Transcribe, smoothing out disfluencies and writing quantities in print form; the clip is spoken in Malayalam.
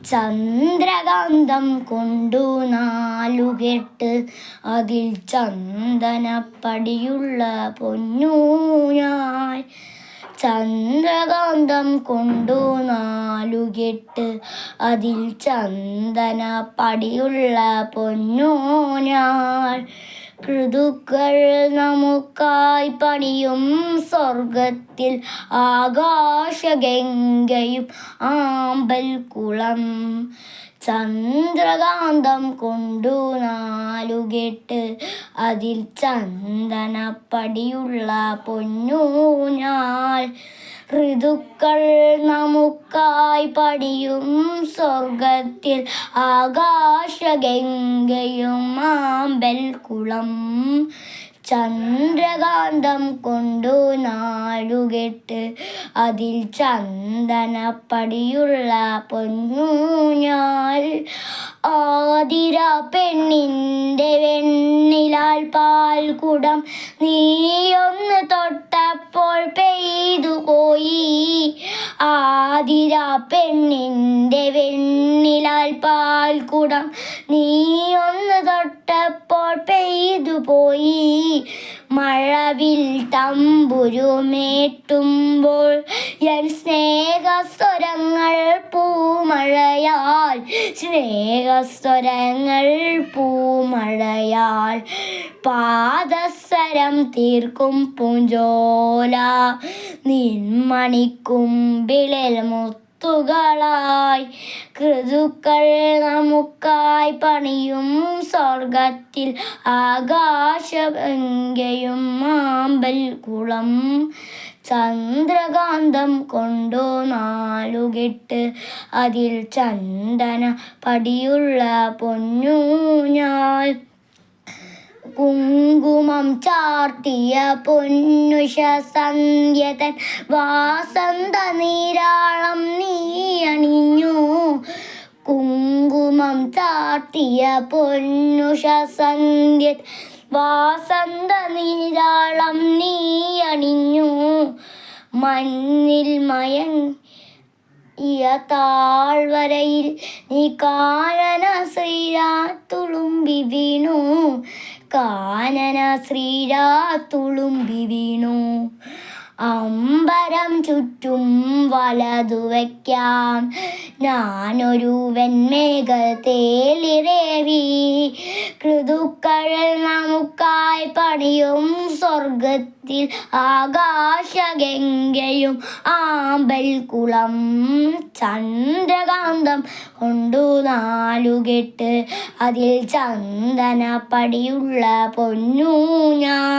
ചന്ദ്രകാന്തം കൊണ്ടു നാലുകെട്ട് അതിൽ ചന്ദനപ്പടിയുള്ള പൊന്നൂഞ്ഞാൽ. ചന്ദ്രകാന്തം കൊണ്ടു നാലുകെട്ട് അതിൽ ചന്ദനപ്പടിയുള്ള പൊന്നൂഞ്ഞാൽ. ഋതുക്കൾ നമുക്കായി പണിയും സ്വർഗത്തിൽ ആകാശഗംഗയും ആമ്പൽക്കുളം. ചന്ദ്രകാന്തം കൊണ്ടു നാലുകെട്ട് അതിൽ ചന്ദനപ്പടിയുള്ള പൊന്നൂഞ്ഞാൽ. ഋതുക്കൾ നമുക്കായി പണിയും സ്വർഗത്തിൽ ആകാശഗംഗയും ആമ്പൽക്കുളം. ചന്ദ്രകാന്തം കൊണ്ടു നാലുകെട്ട് അതിൽ ചന്ദനപ്പടിയുള്ള പൊന്നൂഞ്ഞാൽ. ആതിര പെണ്ണിൻ്റെ വെണ്ണിലാൽ പാൽക്കുടം നീയൊന്ന് തൊട്ടപ്പോൾ പെയ്തുപോയി. ആതിര പെണ്ണിൻ്റെ വെണ്ണിലാൽ പാൽക്കുടം നീയൊന്ന് തൊട്ടപ്പോൾ പെയ്തുപോയി. മഴവിൽ തമ്പുരുമേട്ടുമ്പോൾ എൻ സ്നേഹസ്വരങ്ങൾ പൂമഴയാൽ. സ്നേഹസ്വരങ്ങൾ പൂമഴയാൽ പാദസരം തീർക്കും പൂഞ്ചോല. നിൻമണിക്കുമ്പിളിൽ മുത്തുകളായി ഋതുക്കൾ നമുക്കായി പണിയും സ്വർഗത്തിൽ ആകാശഗംഗയും ആമ്പൽക്കുളം. ചന്ദ്രകാന്തം കൊണ്ടു നാലുകെട്ട് അതിൽ ചന്ദനപ്പടിയുള്ള പൊന്നൂഞ്ഞാൽ. കുങ്കുമം ചാർത്തിയ പൊന്നുഷ സന്ധ്യതൻ വാസന്ത നീരാളം നീ അണിഞ്ഞു. കുങ്കുമം ചാർത്തിയ പൊന്നുഷ സന്ധ്യ വാസന്ത നീരാളം നീ അണിഞ്ഞു. മഞ്ഞിൽ മയങ്ങിയ താഴ്വരയിൽ നീ കാനന ശ്രീരാത്തുളുമ്പി വീണു. കാനന ശ്രീരാത്തുളുമ്പി വീണു. അമ്പരം ചുറ്റും വലതു വയ്ക്കാം ഞാനൊരു വെൺമേഘത്തേലിറേറി. ഋതുക്കൾ നമുക്കായി പണിയും സ്വർഗത്തിൽ ആകാശഗംഗയും ആമ്പൽക്കുളം. ചന്ദ്രകാന്തം കൊണ്ടു നാലുകെട്ട് അതിൽ ചന്ദനപ്പടിയുള്ള പൊന്നൂഞ്ഞാൽ.